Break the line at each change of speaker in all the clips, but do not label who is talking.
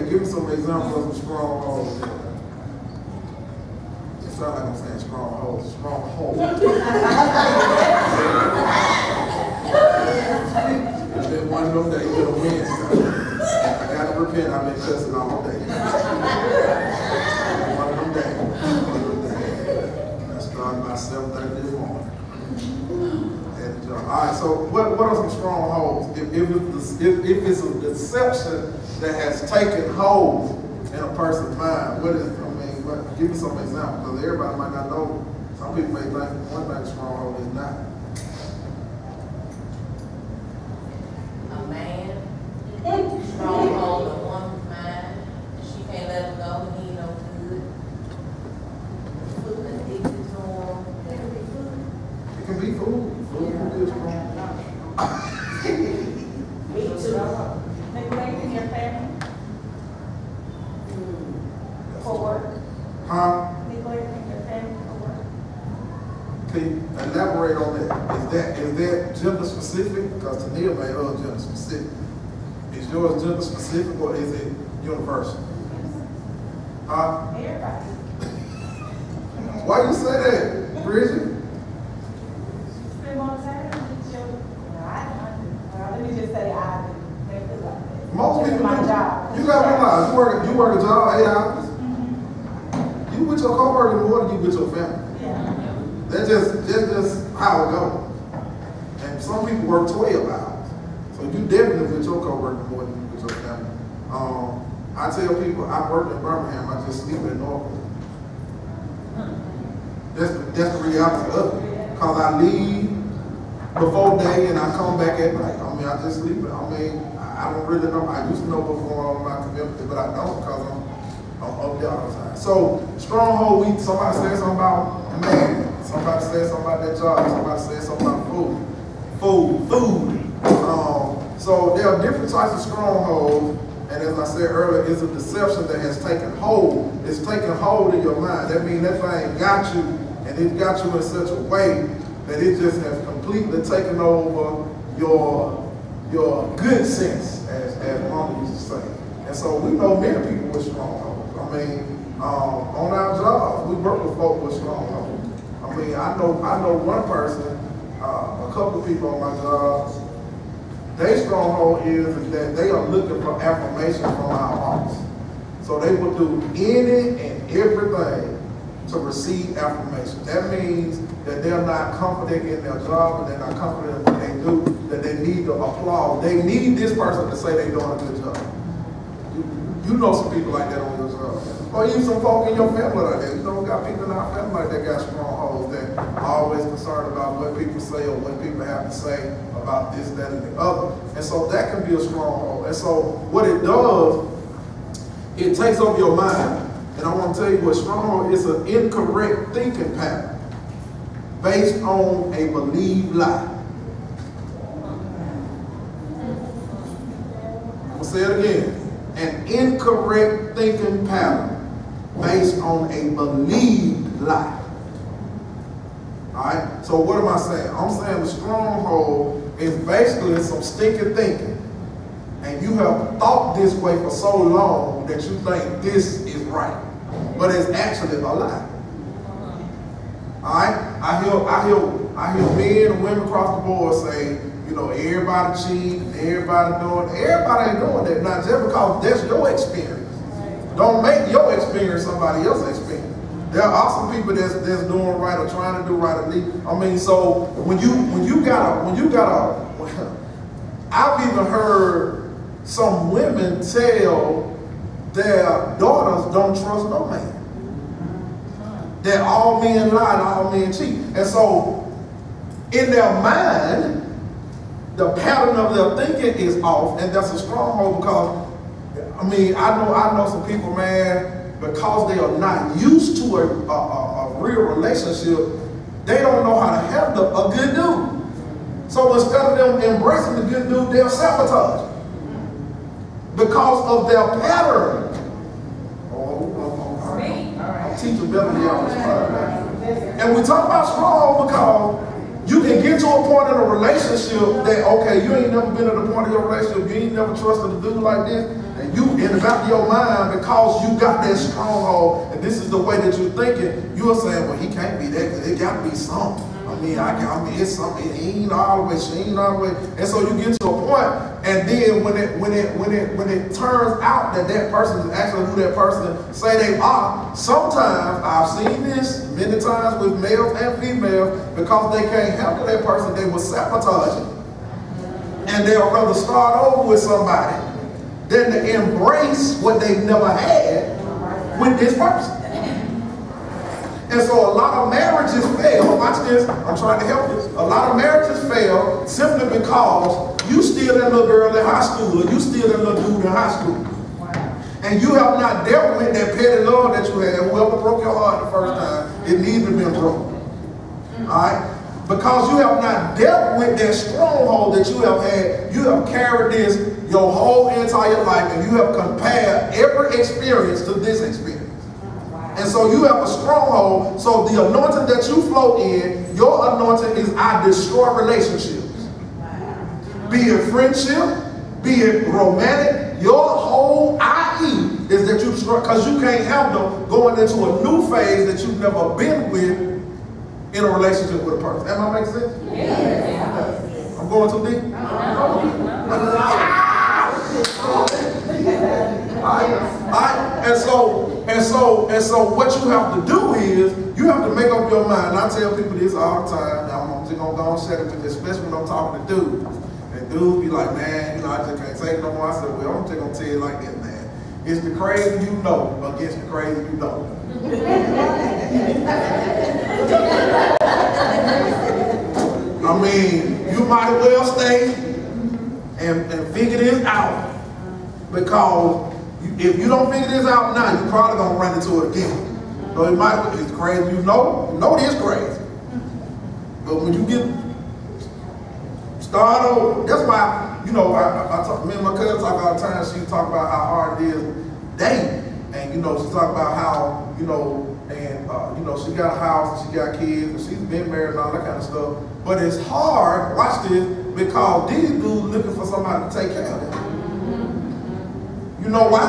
Give me some examples of some strongholds. It sounds like I'm saying strongholds. Strongholds. It's been one of them days, it's been a Wednesday. I gotta repent, I've been cussing all day. One of them days. I started by 7:30 this morning. All right, so what are some strongholds? If it's a deception that has taken hold in a person's mind, give me some examples, because everybody might not know. Some people may think one thing stronghold is not.
A man, stronghold on woman's mind, she can't let him go, he ain't no good. Food addicted to him, that can be food.
It can be food. Food is strong.
Me too.
Neglecting your family. For work.
Huh?
Neglecting your family for work.
Can you elaborate on that? Is that gender specific? Because Tania may have gender specific. Is yours gender specific or is it universal? Huh?
Everybody.
Why you say that, Bridget?
Spend more time with children. Let me just say I do.
Most people
my
do.
job.
You gotta realize you work a job 8 hours. You with your coworkers more than you with your family.
Yeah.
That's just how it goes. And some people work 12 hours. So you definitely with your coworkers more than you with your family. I tell people I work in Birmingham, I just sleep in Norfolk. That's the reality of it. Because I leave before day and I come back at night. I mean, I just sleep. I don't really know. I used to know what's going on in my community, but I don't because I'm up there all the time. So, stronghold week, somebody said something about man, somebody said something about their job, somebody said something about food. So, there are different types of strongholds, and as I said earlier, it's a deception that has taken hold. It's taken hold in your mind. That means that thing got you, and it got you in such a way that it just has completely taken over your good sense, as Mama used to say. And so we know many people with strongholds. I mean, on our jobs, we work with folk with strongholds. I mean, I know one person, a couple of people on my job, their stronghold is that they are looking for affirmation from our boss. So they will do any and everything to receive affirmation. That means that they're not confident in their job and they're not confident in what they do, that they need the applause. They need this person to say they're doing a good job. You know some people like that on your job. Or even some folk in your family like that. You know, we got people in our family like that got strongholds that are always concerned about what people say or what people have to say about this, that, and the other. And so that can be a stronghold. And so what it does, it takes over your mind. And I want to tell you what stronghold is: an incorrect thinking pattern based on a believed lie. I'm going to say it again. An incorrect thinking pattern based on a believed lie. All right? So what am I saying? I'm saying the stronghold is basically some stinking thinking. And you have thought this way for so long that you think this is right. But it's actually a lie. All right? I hear men and women across the board say, you know, everybody cheating, everybody ain't doing that. Not just because that's your experience. Don't make your experience somebody else's experience. There are some people that's doing right or trying to do right at least. I mean, so when you got I've even heard some women tell their daughters don't trust no man. That all men lie and all men cheat. And so in their mind, the pattern of their thinking is off, and that's a stronghold because, I mean, I know some people, man, because they are not used to a real relationship, they don't know how to handle a good dude. So instead of them embracing the good dude, they'll sabotage because of their pattern. I'm teaching better than y'all. And we talk about strong because you can get to a point in a relationship that, okay, you ain't never been at a point in your relationship, you ain't never trusted a dude like this, and And you, in the back of your mind, because you got that stronghold, and this is the way that you're thinking, you are saying, well, he can't be that, because it got to be something. I mean, it's something. He ain't all the way. She ain't all the way. And so you get to a point, and then when it turns out that that person is actually who that person say they are, sometimes I've seen this many times with males and females, because they can't handle that person, they will sabotage it, and they'll rather start over with somebody than to embrace what they've never had with this person. And so a lot of marriages fail. Watch this. I'm trying to help you. A lot of marriages fail simply because you still that little girl in high school, or you still that little dude in high school. Wow. And you have not dealt with that petty love that you had. Whoever broke your heart the first time, it needs to be broken. All right? Because you have not dealt with that stronghold that you have had. You have carried this your whole entire life, and you have compared every experience to this experience. And so you have a stronghold. So the anointing that you flow in, your anointing is I destroy relationships. Be it friendship, be it romantic, your whole IE is that you destroy, because you can't handle going into a new phase that you've never been with in a relationship with a person. Am I making sense? Yes. I'm going too deep? And so what you have to do is, you have to make up your mind. And I tell people this all the time. I'm just going to go and shut it, especially when I'm talking to dudes. And dudes be like, man, I just can't take it no more. I said, well, I'm just going to tell you like this, man. It's the crazy you know against the crazy you don't. I mean, you might as well stay and figure this out. Because if you don't figure this out now, you're probably going to run into it again. So it might be crazy. You know it is crazy. But when you get started over, that's why, me and my cousin talk all the time. She talk about how hard it is dating. And, she talk about how, she got a house, and she got kids, and she's been married and all that kind of stuff. But it's hard, watch this, because these dudes looking for somebody to take care of them. You know why?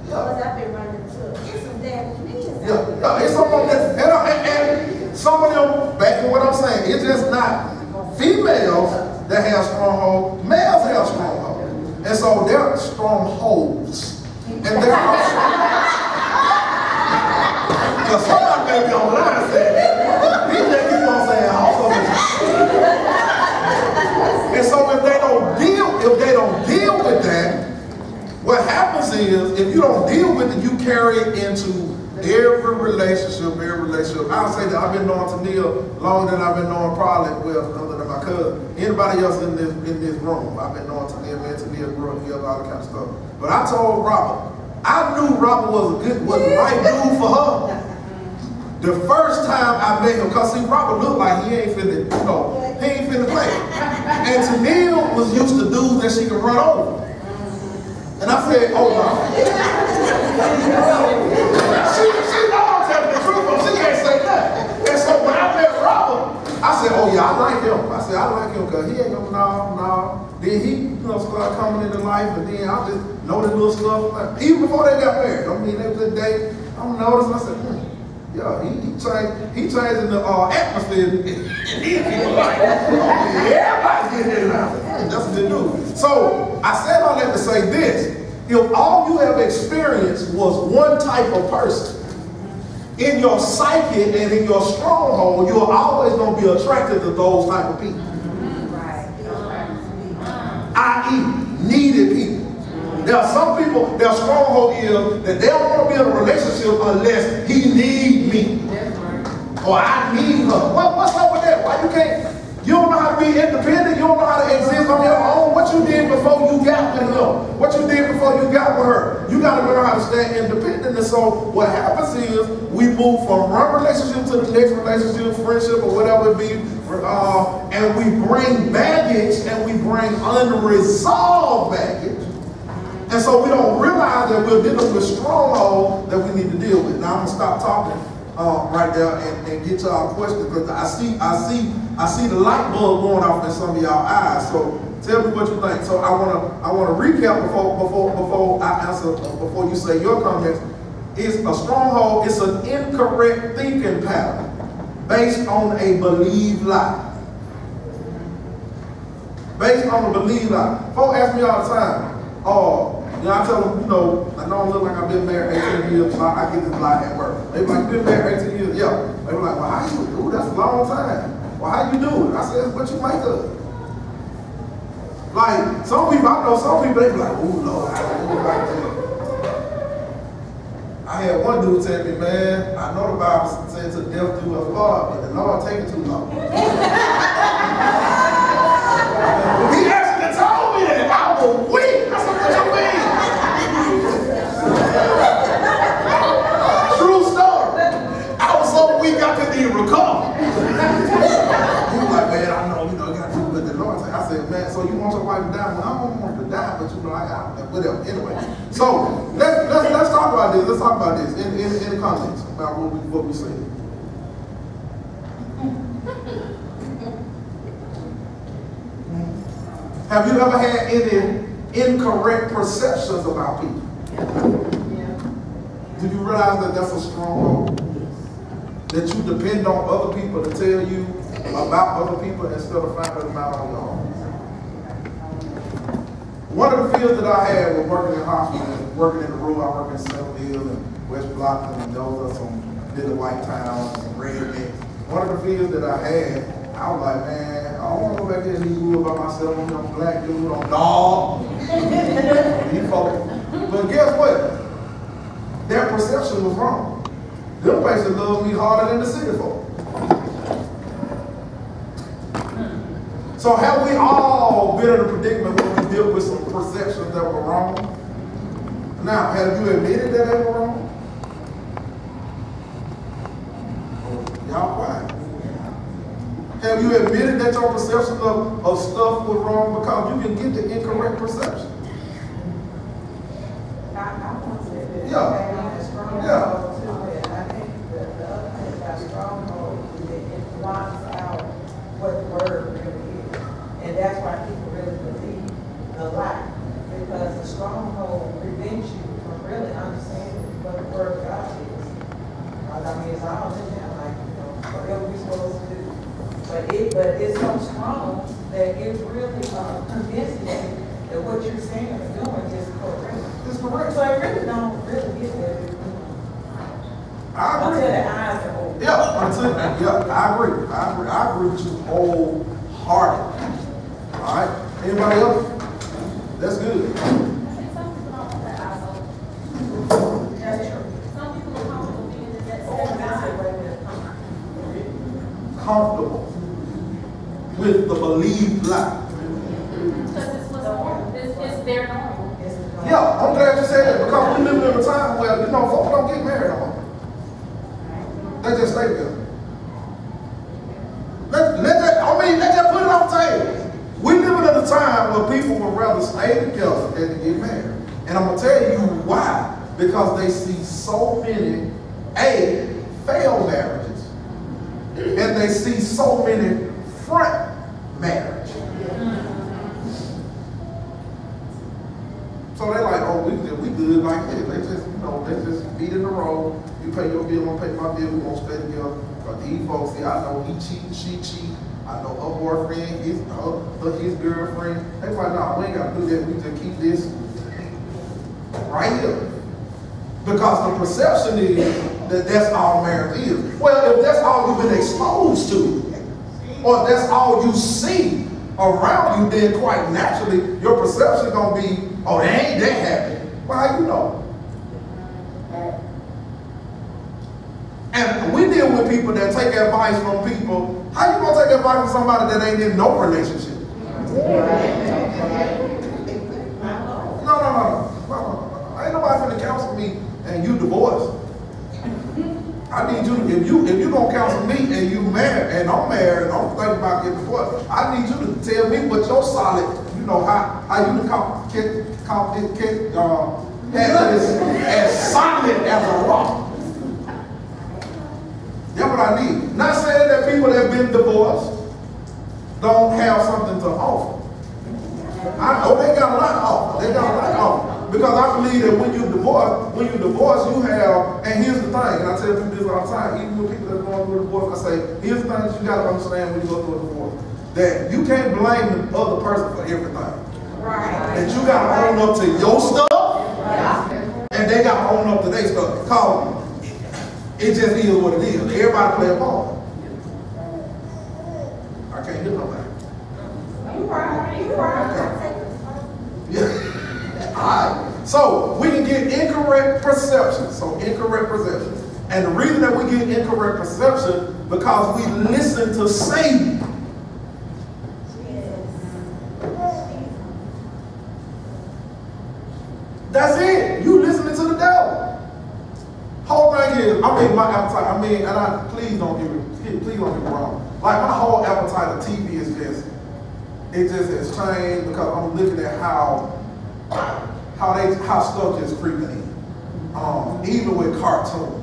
Because I've been running into it's some damn kids.
Yeah, it's some of them, and some of them, back to what I'm saying, it's just not females that have strongholds, males have strongholds. And so they're strongholds. And they're because somebody may be online saying, he just keep on saying also. And so if they don't deal with that, what happens is, if you don't deal with it, you carry it into every relationship. I'll say that I've been knowing Tania longer than I've been knowing probably, other than my cousin. Anybody else in this room, I've been knowing Tania, me and Tania grew up together, all that kind of stuff. But I told Robert, I knew Robert was the right dude for her. The first time I met him, because see, Robert looked like he ain't finna play. And Tania was used to dudes that she could run over. And I said, oh no. she know I'm telling the truth, but she can't say that. And so when I met Robert, I said, oh yeah, I like him. I said, I like him because he ain't gonna, no. Then he started coming into life, and then I just know the little stuff. Even before they got married. I mean, every day, I'm noticing, I said, yeah, he changed in the atmosphere. And these people like, everybody getting in now. That's what they do. So I said all that to say this. If all you have experienced was one type of person, in your psyche and in your stronghold, you're always going to be attracted to those type of people. I.e., needed people. There are some people, their stronghold is that they don't want to be in a relationship unless he needs me. Or I need her. What's up with that? Why you can't? You don't know how to be independent. You don't know how to exist on your own. What you did before you got with him. What you did before you got with her. You got to learn how to stay independent. And so what happens is we move from one relationship to the next relationship, friendship, or whatever it be. And we bring baggage and we bring unresolved baggage. And so we don't realize that we're dealing with stronghold that we need to deal with. Now I'm going to stop talking right there and get to our questions, because I see I see the light bulb going off in some of y'all eyes. So tell me what you think. So I wanna recap before I answer, before you say your comments. Is a stronghold, it's an incorrect thinking pattern based on a believed lie. Based on a believed lie. Folks ask me all the time, I tell them, I know I look like I've been married 18 years, I get this lie at work. They be like, you been married 18 years? Yeah. They be like, well, how you do? That's a long time. Well, how you do it? I said, what you make of it? Like, some people, I know some people, they be like, oh, Lord, I don't do it like that. I had one dude tell me, man, I know the Bible says to death do us part, but the Lord take it too long. He actually told me that. I was weak. I said, what you mean? True story. I was so weak I couldn't even recover. He was like, man, I know, you got to do what the Lord said. I said, man, so you want your wife to die? Well, I don't want her to die, but whatever. Anyway, so let's talk about this. Let's talk about this in the context about what we say. Have you ever had any incorrect perceptions about people?
Yeah.
Do you realize that that's a stronghold? That you depend on other people to tell you about other people instead of finding them out on your own? One of the fears that I had was working in hospitals, working in the rural. I work in Central Hill and West Blockton, and those are some little white towns, some rednecks. One of the fears that I had, I was like, man, I don't want to go back there and be good by myself. I'm a black dude, I'm dog. These folks. But guess what? Their perception was wrong. Them places love me harder than the city folk. So have we all been in a predicament when we deal with some perceptions that were wrong? Now, have you admitted that they were wrong? Y'all quiet. Have you admitted that your perception of stuff was wrong? Because you can get the incorrect perception.
I want to say that.
Yeah. Yeah.
I think the other thing about stronghold is that it blocks out what the word really is. And that's why people really believe the lie. Because the stronghold prevents you from really understanding what the word of God is. I mean, it's all in there, like, whatever we're supposed to do. But it's so strong that it's really convincing you that what you're saying and doing is correct.
It's correct.
So it really don't really get there.
I agree.
Until the eyes are open.
I agree. I agree with you wholeheartedly. All right. Anybody else? That's good.
I think some people don't want their eyes open.
That's true.
Some people are comfortable being in that
Oh,
same
that's it
God.
right there.
Comfortable with the believed lie.
Because it's what's normal. It's their normal.
Yeah, I'm glad you said that because we live in a time where, folks don't get married no more. They just stay together. Let's just put it on the table. We live in a time where people would rather stay together than to get married. And I'm going to tell you why. Because they see so many, failed marriages. And they see so many front marriages. So they're like, oh, we good like this. They just beat in the road. You pay your bill, I'm pay my bill, we won't stay together. But these folks say, I know he cheat, she cheat. I know her boyfriend, his girlfriend. They like, nah, we ain't got to do that. We just keep this right here. Because the perception is that that's all marriage is. Well, if that's all you've been exposed to, or if that's all you see around you, then quite naturally, your perception is going to be, oh, they ain't that happy. Well, how you know? And we deal with people that take advice from people. How you gonna take advice from somebody that ain't in no relationship? No. Ain't nobody finna counsel me and you divorced. I need you to, if you gonna counsel me and you married and I'm married and I'm thinking about getting divorced, I need you to tell me what your solid, how you as solid as a rock. That's what I need. Not saying that people that have been divorced don't have something to offer. I know they got a lot to offer. They got a lot to offer. Because I believe that when you divorce, you have, and here's the thing, and I tell people this all the time, even with people that are going through a divorce, I say, here's the thing that you got to understand when you go through a divorce, that you can't blame the other person for everything. Right. That you got to own up to your stuff, and they got to own up to their stuff. Because it just is what it is. Everybody play a part. I can't hear nobody.
You right.
Yeah. All right. So we can get incorrect perception. So incorrect perception. And the reason that we get incorrect perception because we listen to Satan. That's it. You listening to the devil. Whole thing is, my appetite. Please don't get me wrong. Like my whole appetite of TV is it just has changed because I'm looking at how stuff just creeping in. Even with cartoons.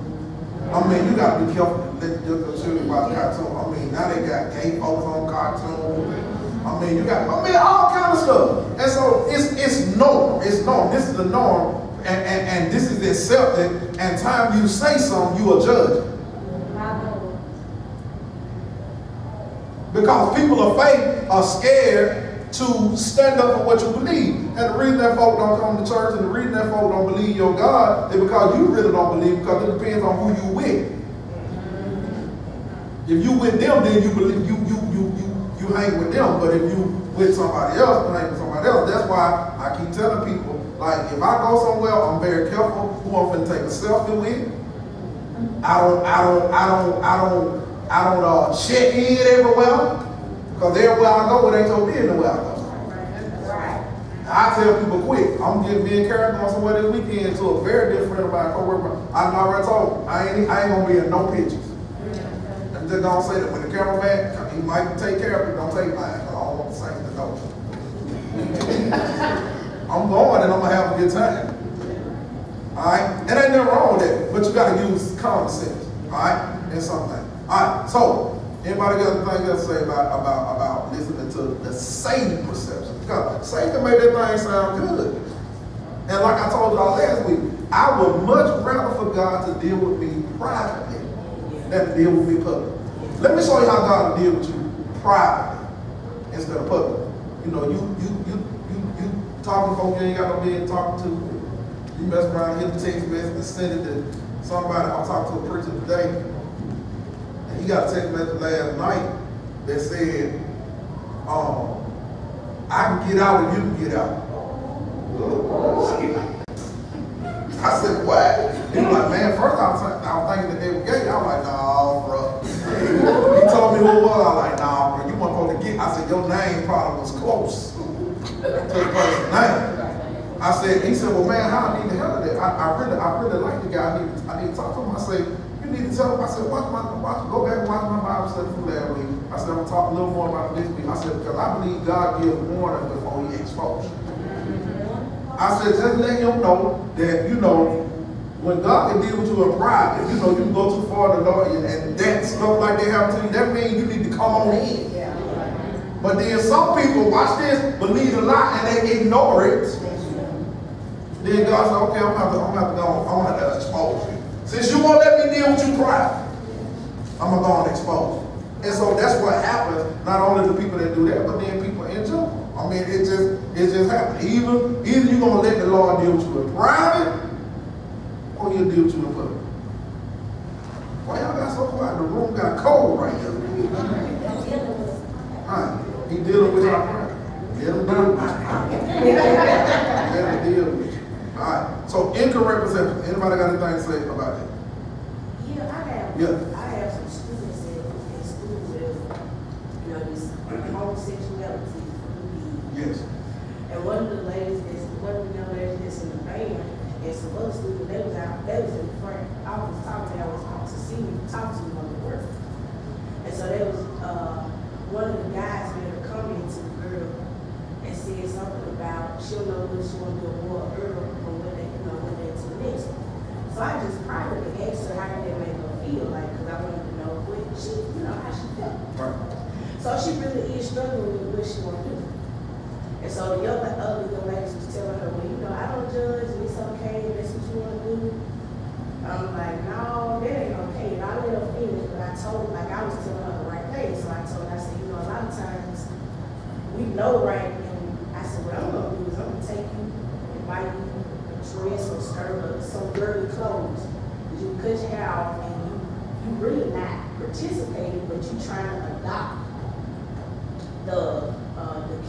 You gotta be careful to let your children watch cartoons. Now they got gay folks on cartoons. You got all kind of stuff. And so it's norm. It's norm. This is the norm. And this is accepted. And time you say something, you are judged. Because people of faith are scared to stand up for what you believe. And the reason that folk don't come to church and the reason that folk don't believe your God is because you really don't believe, because it depends on who you with. If you with them, then you believe you hang with them. But if you with somebody else, you hang with somebody else. That's why I keep telling people, like, if I go somewhere, I'm very careful who I'm finna take a selfie with. I don't check in everywhere, because everywhere I go, it ain't so big nowhere I go. I tell people quick, I'm getting me and Karen going somewhere this weekend to a very dear friend of mine, co-worker. I already told him, I ain't gonna be in no pictures. I'm just gonna say that when the cameraman, he might take care of it, don't take mine, because I don't want the same to know. I'm going and I'm gonna have a good time. Alright? And ain't nothing wrong with that, but you gotta use common sense. Alright? And something. Alright, so anybody got anything else to say about listening to the Satan perception? Because Satan can make that thing sound good. And like I told y'all last week, I would much rather for God to deal with me privately than to deal with me publicly. Let me show you how God will deal with you privately instead of publicly. You talking to folks you ain't got no business talking to. You mess around, hit the text message and send it to somebody. I was talking to a preacher today. He got a text message last night that said, I can get out and you can get out. I said, what? He was like, man, first I was thinking that they were gay. I was like, nah, bro. He told me who it was. I was like, nah, bro, you weren't supposed to get. I said, your name probably was close to the person's name. I said, he said, well, man, how I need to handle that? I really like the guy. I need to talk to him. I said, need to tell him. I said, go back and watch my Bible study from last week. I said, I'm going to talk a little more about this week. I said, because I believe God gives warning before he exposes you. I said, just let him know that, when God can deal with you in private, you can go too far to the Lord, and that stuff like that happen to you, that means you need to come on in. But then some people, watch this, believe a lie and they ignore it. Then God said, okay, I'm going to have to expose you. Since you won't let me deal with you private, I'm going to go and expose you. And so that's what happens, not only to people that do that, but then people in general. It just happens. Either you're going to let the Lord deal with you in private, or he'll deal with you in public. Why y'all got so quiet? The room got cold right here. Alright, he dealing with our prayer. Let him deal with you. Let him deal with you. Alright, so incorrect perception. Anybody got anything to say about that?
I have some students in school with, this homosexuality.
Yes.
And one of the young ladies that's in the band, and some other students, they was in the front. I was talking to see me, talk to them on the work. And so there was one of the guys made a comment to the girl and said something about she'll know when she want to do a war girl from one day to the next. So I just privately asked her how did that make her feel, like, because I wanted to know what she, how she felt.
Right.
So she really is struggling with what she want to do. And so the other young ladies was telling her, well, you know, I don't judge, and it's okay, if that's what you want to do. I'm like, no, that ain't okay. And I let her finish, but I told, like, I was telling her the right thing. So I told her, I said, you know, a lot of times we know right, and I said, what I'm going to do is I'm going to take you and buy you a dress or skirt or some girly clothes. You cut your hair off, and you really not participating, but you trying to adopt the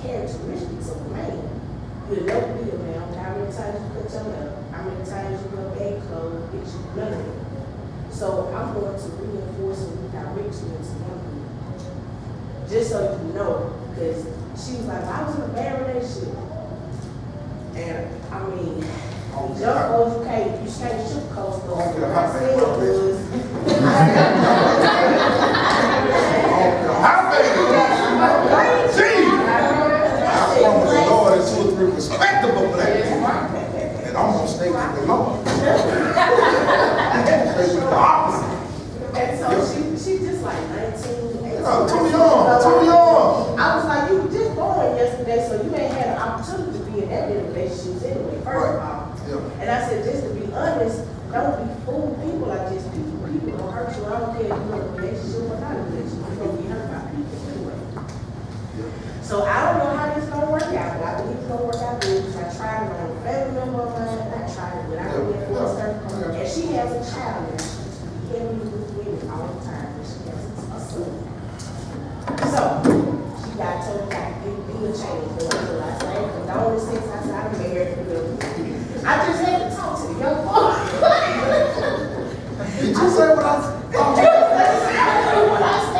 characteristics of a man. You'll never be a man. How many times you cut your hair? How many times you wear bad clothes? Bitch, you none of it. So I'm going to reinforce and redirect you into young people. Just so you know, because she was like, I was in a bad relationship. And I mean, young folks, you can't sugarcoat stuff. What I said was,
the Lord is 2 or 3 respectable black people. And I'm going to stay with the Lord. I'm going to stay with the opposite.
And so she just like 19, 18.
Too young.
I was like, you were just born yesterday, so you ain't had an opportunity to be in that many relationships anyway, first of all.
Yeah.
And I said, just to be honest, don't be fooled. People are just people. People don't hurt you. I don't care if you're in a relationship or not a relationship. You're going to be hurt by people anyway. So I don't know how this is going to work out, but I believe it's going to work out good because I tried it on a family member of mine. I tried it, but I reinforced her. And she has a child now. She's heavily with women all the time, but she has a son. So she got told that be a change. So I said, condolences. I said, I'm married for them. I just had to talk to the young boy.
Did you say what I said?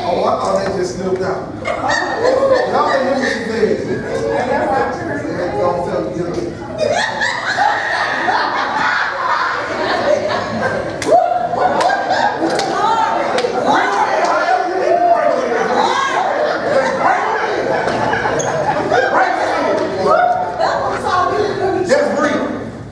Oh, I thought they just slipped out. Y'all can hear what she said. Don't tell me, you know. Just breathe.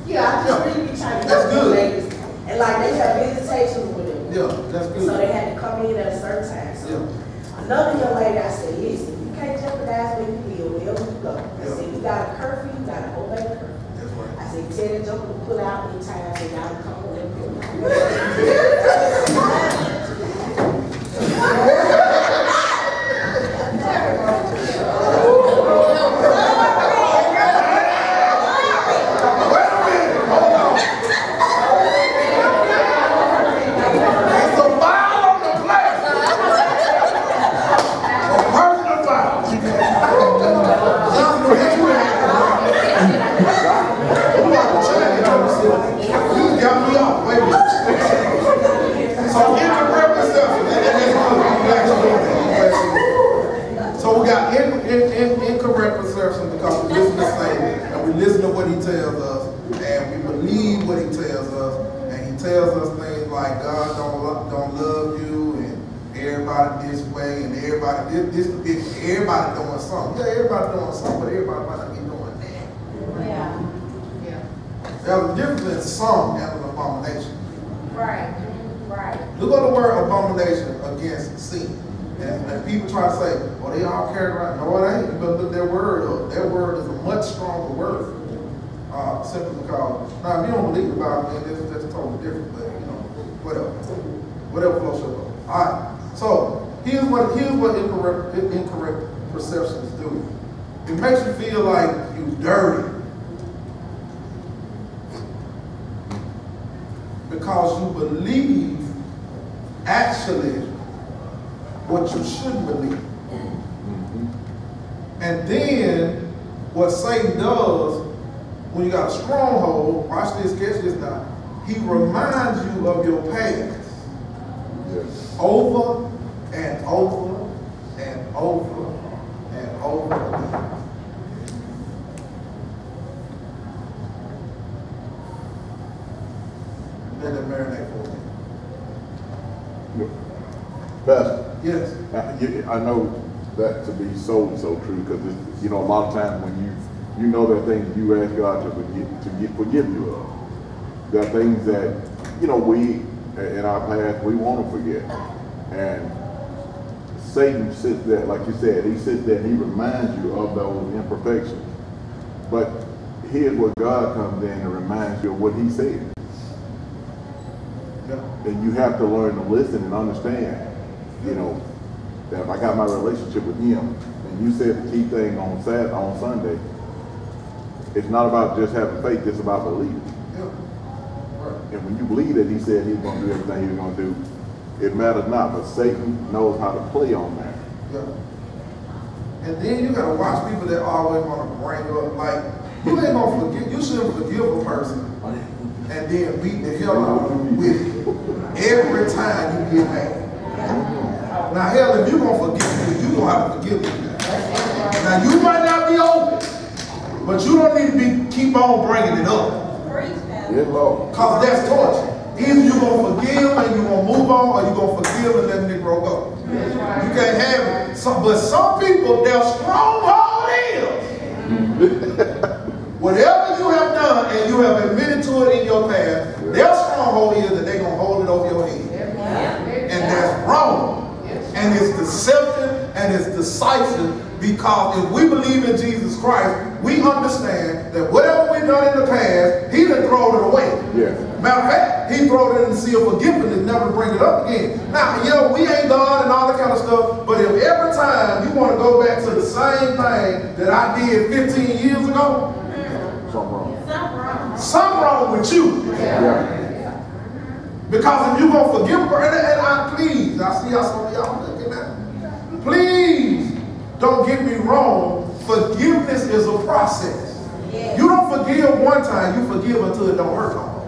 Yeah, I just really be trying to
That's
get
good.
ladies. And like they have visitations with them.
Yeah, that's good.
So they had to come in at a certain time. So
Yeah.
another young lady, I said, listen, you can't jeopardize where you live, wherever you go. I
Yeah.
said, you got a curfew, you got to obey the curfew.
That's right.
I said, tell the joker to pull out any time, so y'all can come on and pull out.
So we got incorrect perception because we listen to Satan and we listen to what he tells us and we believe what he tells us, and he tells us things like God don't love you and everybody this way and everybody everybody doing something. Yeah, everybody doing something, but everybody might not be doing that.
Yeah.
There's a difference in some and an abomination.
Right.
Look at the word abomination against sin. And people try to say, well, they all carry around. No, it ain't. You better look their word up. Their word is a much stronger word. Simply because, now, if you don't believe the Bible, then that's totally different. But, you know, whatever floats your boat. All right. So, here's what incorrect perceptions do. It makes you feel like you're dirty. Because you believe, actually, what you shouldn't believe. And then what Satan does when you got a stronghold, watch this, catch this now, he reminds you of your past.
Yes.
Over and over and over and over again. Let it marinate for a minute.
Pastor,
Yes.
I know that to be so true because you know a lot of times when you know there are things you ask God to forgive you of. There are things that we in our past we want to forget, and Satan sits there, like you said, he sits there and he reminds you of those imperfections. But here's where God comes in and reminds you of what he said. And you have to learn to listen and understand, you know, that if I got my relationship with him, and you said the key thing on Sunday, it's not about just having faith, it's about believing. And when you believe that he said he's going to do everything he's going to do, it matters not, but Satan knows how to play on that.
Yeah. And then you got to watch people that always want to bring up, like, you ain't going to forget, you shouldn't forgive a person and then beat the hell out of them with it every time you get mad. Now, hell, if you're going to forgive me, you're going to have to forgive me. Now, you might not be open, but you don't need to keep on bringing it up. Because that's torture. Either you're going to forgive and you're going to move on, or you're going to forgive and let the Negro go. You can't have it. But some people, their stronghold is whatever you have done and you have admitted to it in your past, their stronghold is that they're going to hold it over your head. And that's wrong. And it's deceptive and it's decisive, because if we believe in Jesus Christ, we understand that whatever we've done in the past, he done thrown it away. Matter of fact, he thrown it in the sea of forgiveness, never to bring it up again. Now, we ain't God and all that kind of stuff, but if every time you want to go back to the same thing that I did 15 years ago, something wrong with you. Because if you're going to forgive her, and please, I see how some of y'all looking at me. Please don't get me wrong. Forgiveness is a process. You don't forgive one time, you forgive until it don't hurt no more.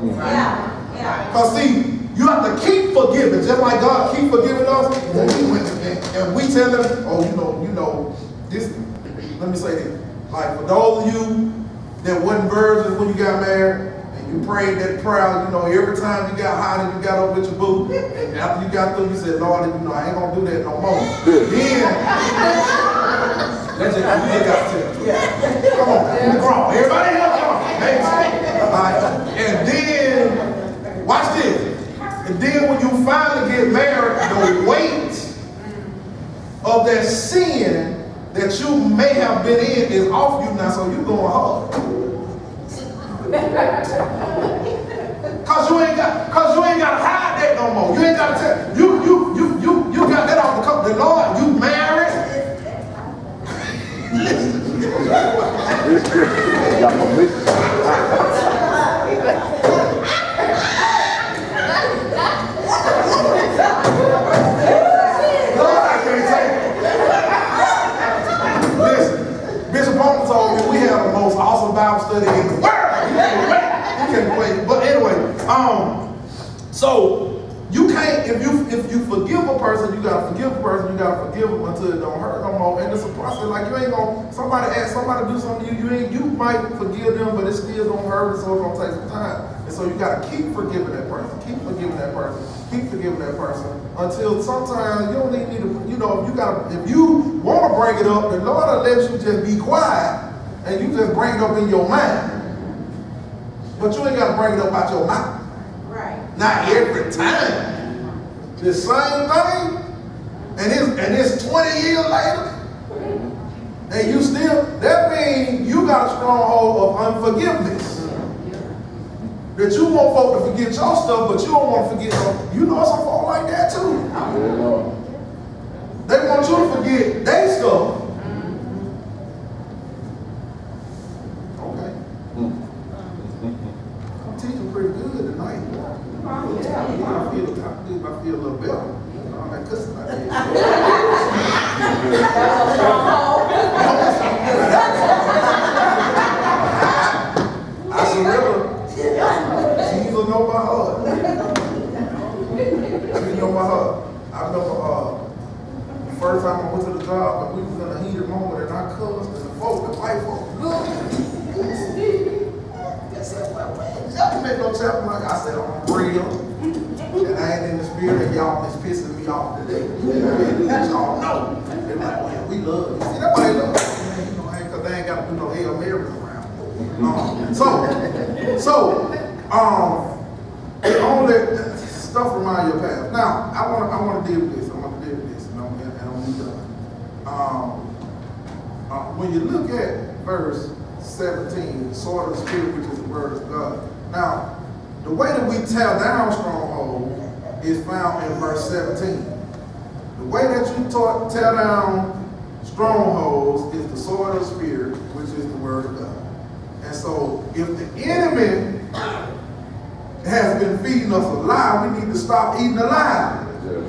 Because see, you have to keep forgiving, just like God keep forgiving us. And we tell them, oh, you know, this. Let me say this: like for those of you that wasn't virgins when you got married, and you prayed that prayer, you know, every time you got hot and you got up with your boo, and after you got through, you said, Lord, you know, I ain't gonna do that no more. Then. Let's just got to come on, everybody else, come on. And then, watch this. And then when you finally get married, the weight of that sin that you may have been in is off you now, so you going hard. Cause you ain't got to hide that no more. You ain't got to tell you got that off the cup. The Lord, you married. Bishop Palmer told me we have the most awesome Bible study in the world. He can't wait. But anyway, so you can't, if you forgive a person, you gotta forgive a person, you gotta forgive them until it don't hurt no more. And it's a process. Like you ain't gonna, somebody do something to you, you might forgive them, but it still don't hurt, so it's gonna take some time. And so you gotta keep forgiving that person, keep forgiving that person, keep forgiving that person, until sometimes you don't need to, you know, if you wanna bring it up, the Lord will let you just be quiet and you just bring it up in your mind. But you ain't gotta bring it up out your mouth. Not every time. The same thing. And it's 20 years later. And you still, that means you got a stronghold of unforgiveness. That you want folk to forget your stuff, but you don't want to forget them. You know some folk like that too. They want you to forget their stuff. Okay. I'm teaching pretty good tonight. I feel a little better. I'm like cussing like that. I surrender. Jesus know my heart. Jesus know my heart. I remember the first time I went to the job and we was in a heated moment and I cussed and the white folks, look. They said, well, y'all make no chapter like I said, I'm real. And I ain't in the spirit and y'all is pissing me off today. Let y'all know. They're like, well, we love you. See, that's why they love you. You know, because they ain't got to do no Hail Marys around. Don't let stuff remind you of past. Now, I want to deal with this. I'm going to deal with this. And I'm going to when you look at verse 17, the sword of the Spirit, which is the word of God. Now, the way that we tear down strongholds is found in verse 17. The way that you tear down strongholds is the sword of the Spirit, which is the word of God. And so, if the enemy has been feeding us a lie, we need to stop eating the lie. Yes.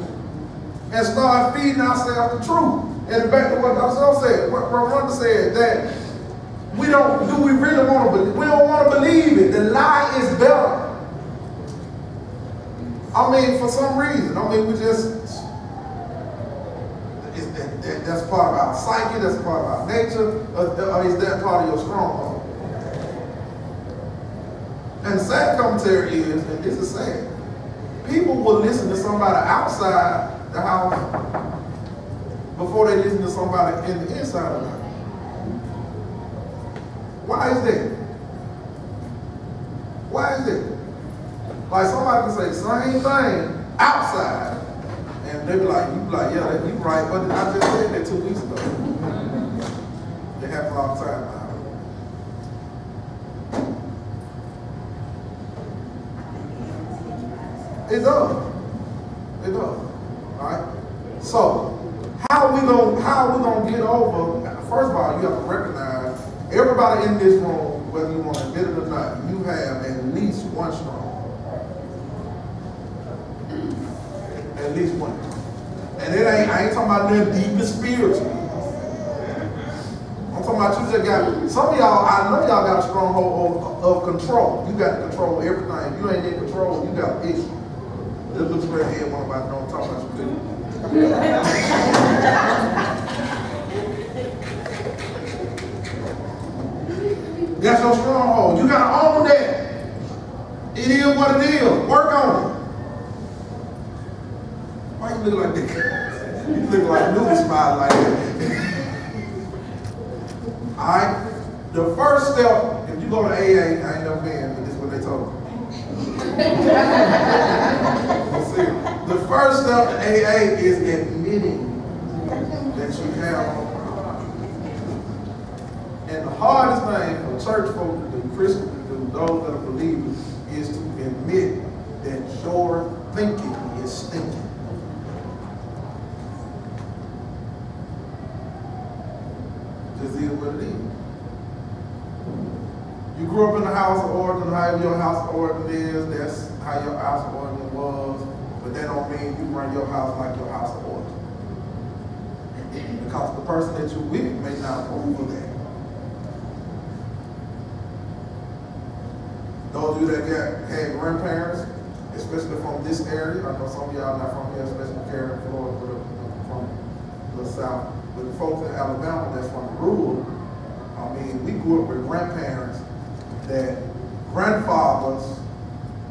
And start feeding ourselves the truth. And back to what Dr. said, what Rhonda said, that we don't want to believe it. The lie is better. I mean, for some reason, we just, that's part of our psyche, that's part of our nature, or is that part of your stronghold? And the sad commentary is, and this is sad, people will listen to somebody outside the house before they listen to somebody in the inside of the house. Why is that? Why is that? Like somebody can say the same thing outside, and they be like, yeah, you right, but I just said that 2 weeks ago. It happens all the time now. It does. It does. All right? So, how are we gonna get over? First of all, you have to recognize everybody in this room, whether you want to admit it or not, you have at least one stronghold. At least one. And I ain't talking about nothing deep and spiritual. I'm talking about you just got, some of y'all, I know y'all got a stronghold of control. You got to control everything. If you ain't in control, you got an issue. This looks right here, one about don't talk about you too. That's your stronghold. You gotta own that. It is what it is. Work on it. Why you look like that? You look like Newton smile like that. Alright? The first step, if you go to AA, I ain't never been, but this is what they told me. The first step to AA is admitting that you have no problem. And the hardest thing for church folk to do, Christians to do, those that are believers, is to admit that your thinking is stinking. Just is what it is. You grew up in the house of origin, however your house of origin is, that's how your house of origin was, but that don't mean you run your house like your house of origin. Because the person that you're with may not approve of that. Those of you that had grandparents, especially from this area, I know some of y'all not from here, especially Florida, from the South, but the folks in Alabama that's from rural, we grew up with grandparents that grandfathers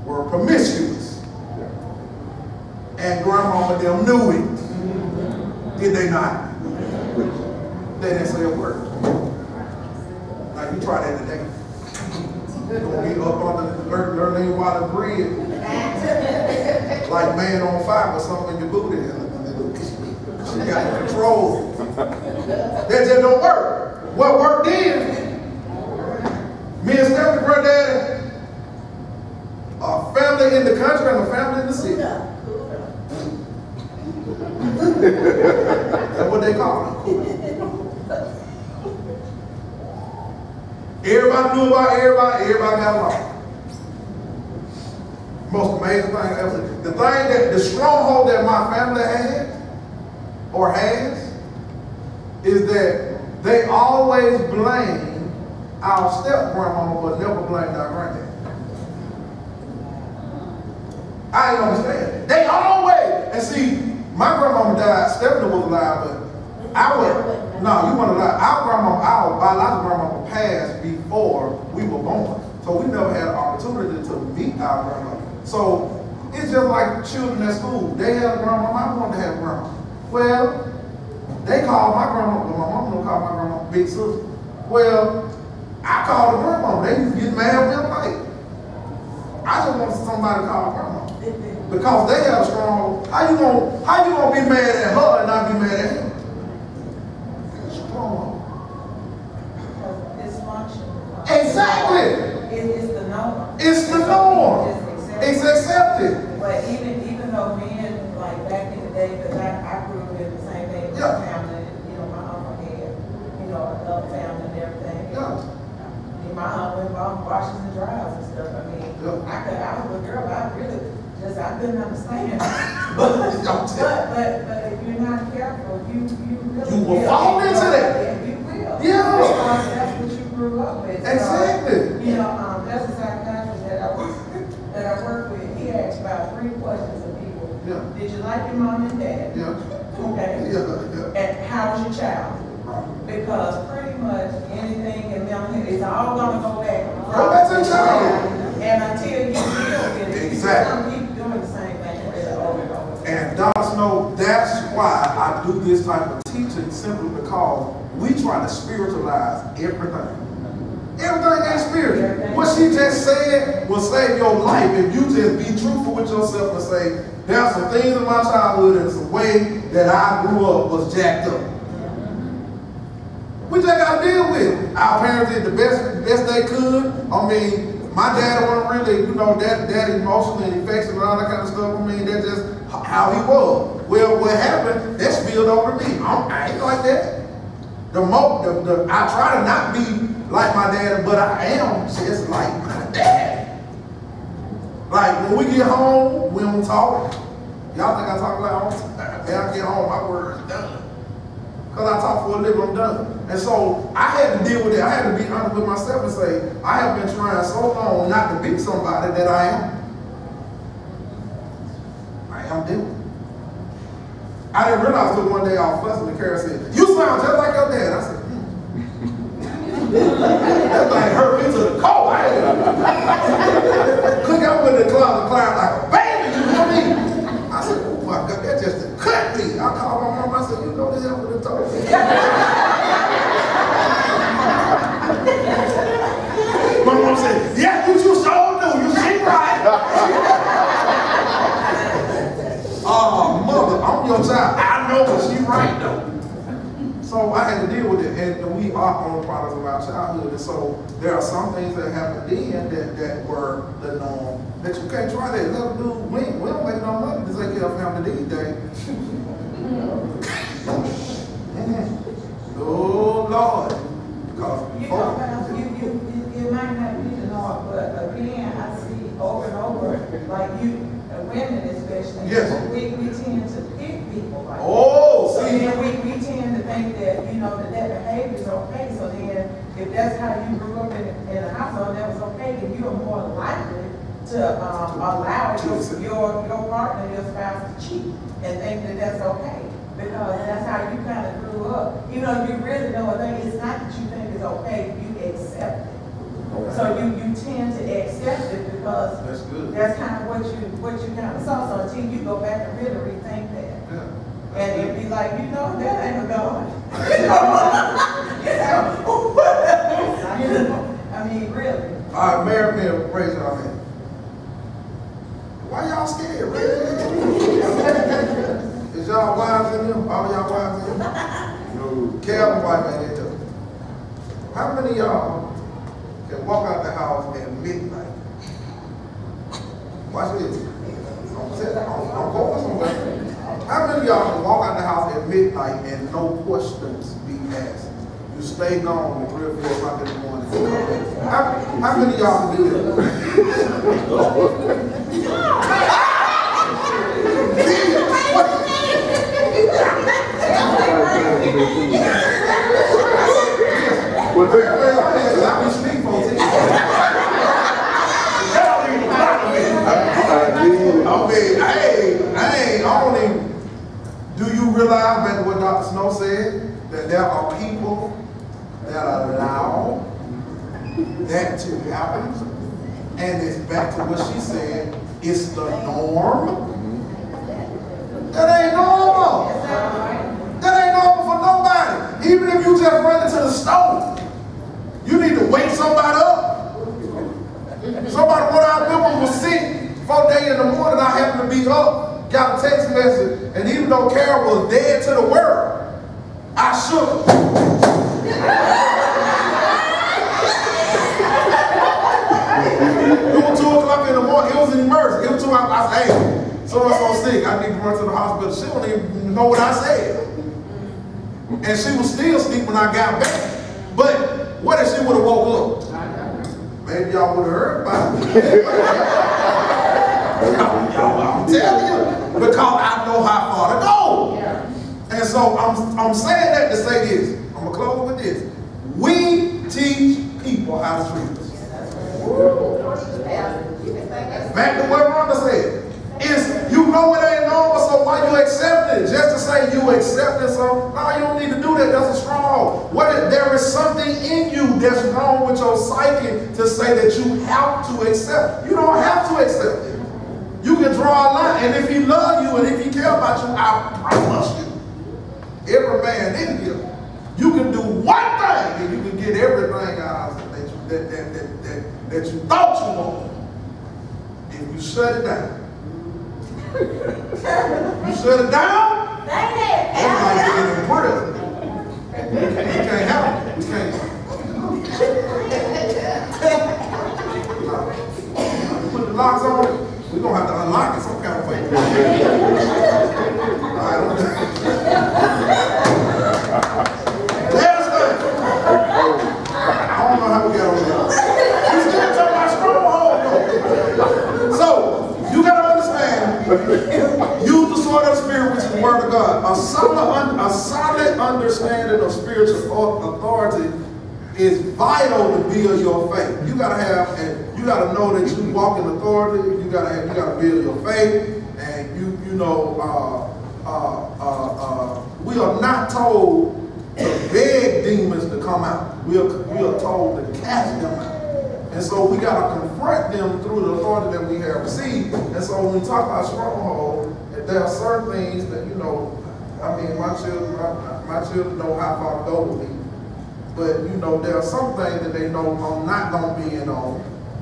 were promiscuous. And grandmama them knew it. Did they not? They didn't say a word. Now you try that today. You're gonna be up under the learning water bread. Like man on fire with something in your booty. She got control. That just don't work. What worked is, me and Steph's granddaddy, a family in the country and a family in the city. That's what they call it. Everybody knew about everybody got along. Most amazing thing ever. The thing that, the stronghold that my family had, or has, is that they always blame our step-grandmama, but never blamed our granddad. I didn't understand. They always, and see, my grandmama died, Stephanie was alive, but you weren't alive. Our biological grandmama passed before we were born. So we never had an opportunity to meet our grandmother. So it's just like children at school. They had a grandmama, I wanted to have a grandma. Well, they called my grandma, but my mom don't call my grandma big sister. Well, I called her grandma. They used to get mad with like, I just want somebody to call grandma. Because they have a strong, how you gonna be mad at her and not be mad at him? Exactly.
It's the norm.
It's the norm. It's accepted.
But even though men, like back in the day, because I grew up in the same thing with my family, you know, my uncle had, you know, another family and everything.
Yeah.
My aunt went on washes and dryers and stuff. I mean, I was a girl, I couldn't understand. but if you're not careful, you really
will fall into that.
Yeah, you will.
Yeah.
Because that's what you grew up with.
Exactly.
So, you know, there's a psychiatrist that I work with. He asks about 3 questions of people.
Yeah.
Did you like your mom and dad?
Yeah.
Okay.
Yeah.
And how was your child? Because pretty much anything in mental health is all gonna go back.
Go back to the child.
And until you deal with it,
Exactly.
some people doing the same thing over and over.
And Dr. Snow, that's why I do this type of teaching, simply because we try to spiritualize everything. Everything ain't spiritual. What she just said will save your life if you just be truthful with yourself and say, there's some things in my childhood and some way that I grew up was jacked up. We just got to deal with it. Our parents did the best they could. I mean, my dad wasn't really, you know, that emotionally and affectionate and all that kind of stuff. I mean, that's just how he was. Well, what happened, that spilled over to me. I ain't like that. I try to not be like my dad, but I am just like my dad. Like, when we get home, we don't talk. Y'all think I talk loud? When I get home, my word is done. Because I talk for a living, I'm done. And so I had to deal with it. I had to be honest with myself and say, I have been trying so long not to be somebody that I am doing. I didn't realize until one day I was fussing and Kara said, you sound just like your dad. I said, that thing hurt me to the core. I could I went in the closet climb like a baby, you know me? I said, oh my God, that just cut me. I called my mom, I said, you know this happened to told me. My mom said, yeah, you sure do. You see right. Oh, mother, I'm your child. I know, but she right though. So I had to deal with it, and we are on the products of our childhood. And so there are some things that happened then that were the norm. That you can't try that. Let them do. We don't make no money to take care of family these days. Oh Lord. Because
you might not be the norm, but again, I see over and over, like women especially,
yes.
we tend to pick people like
oh,
that. So
see.
then we tend to think that, you know, that behavior is okay. So then if that's how you grew up in a household that was okay, then you are more likely to allow your partner, your spouse to cheat and think that that's okay. Because that's how you kind of grew up. You know, you really know a thing. It's not that you think it's okay, you accept it. So you tend to accept it because that's kind of what you kind of saw. So until you go back and really rethink that. Yeah. And it'd be like, you know, that ain't a God. I mean, really.
All right, Mary, praise y'all, man. Why y'all scared? Is y'all wives in here? All y'all wives in here? No. Calvin wife ain't in here. How many of y'all can walk out the house at midnight? Watch this. I'm going somewhere. How many of y'all can walk out the house at midnight and no questions be asked? You stay gone at 3 or 4 o'clock in the morning. How many of y'all can do that?
Well, take
I be sleep on TV. Do you realize back to what Dr. Snow said? That there are people that allow that to happen. And it's back to what she said, it's the norm. That ain't normal. That ain't normal for nobody. Even if you just run into the store, you need to wake somebody up. Somebody, when I remember, was sick 4 days in the morning, I happened to be up, got a text message, and even though Carol was dead to the world, I shook her. more, it was an emergency. It was too much. I said, hey, so sick. I need to run to the hospital. She don't even know what I said. And she was still asleep when I got back. But what if she would have woke up? Maybe y'all would have heard about it. I'm telling you, because I know how far to go. And so I'm saying that to say this. I'm gonna close with this. We teach people how to treat us. Back to what Rhonda said. Is you know it ain't normal, so why you accept it? Just to say you accept it, so no, you don't need to do that. That's a stronghold. There is something in you that's wrong with your psyche to say that you have to accept. You don't have to accept it. You can draw a line, and if he loves you and if he cares about you, I promise you, every man in here, you can do one thing and you can get everything out of it that you thought you wanted. If you shut it down. You shut it down? That's like getting in prison. We can't help it. We can't. Put the locks on it. We're going to have to unlock it some kind of way. All right. Last thing. I don't know how we got over there. We still talking about stronghold though. So, you got to understand, use the sword of the Spirit, which is the Word of God. A solid understanding of spiritual authority is vital to build your faith. You gotta have, and you gotta know that you walk in authority. You gotta build your faith, and we are not told to beg demons to come out. We are told to cast them out. And so we got to confront them through the authority that we have received. And so when we talk about stronghold, there are certain things that, I mean, my children know how far to go with me. But, there are some things that they know I'm not going to be in on.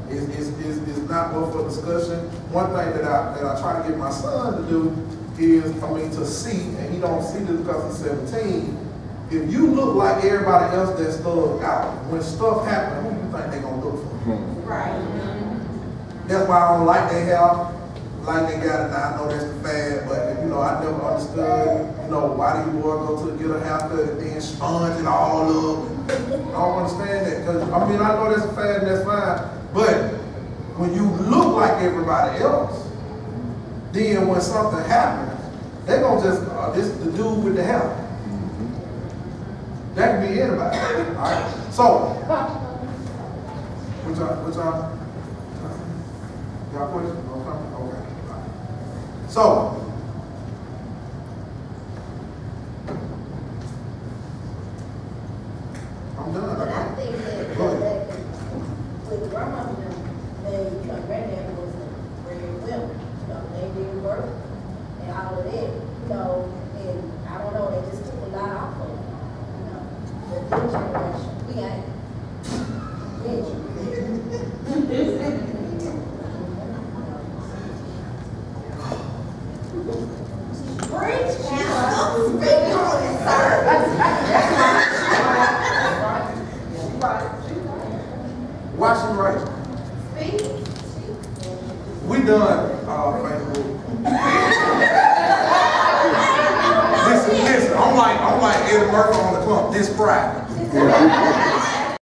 It's not worth for discussion. One thing that I try to get my son to do is, to see, and he don't see this because he's 17, if you look like everybody else that's thugged out, when stuff happens, who do you think they're going to look for?
Right.
That's why I don't like their hair, like they got it now. I know that's the fad, but I never understood, why do you boys go to get a haircut and then sponge it all up? I don't understand that, because I know that's a fad and that's fine, but when you look like everybody else, then when something happens, they're going to just, this is the dude with the hair. That can be anybody. All right. So, which y'all questions? Okay. All right. So, I'm done.
I think that with grandma, my granddad was very well. They did work and all of that, and I don't know, they just took a lot off of it. The new generation, we ain't. Preach now. Speak on it, sir.
Watch him right.
Speak.
We done Facebook. Listen, I'm like Eddie Murphy on the clump this Friday.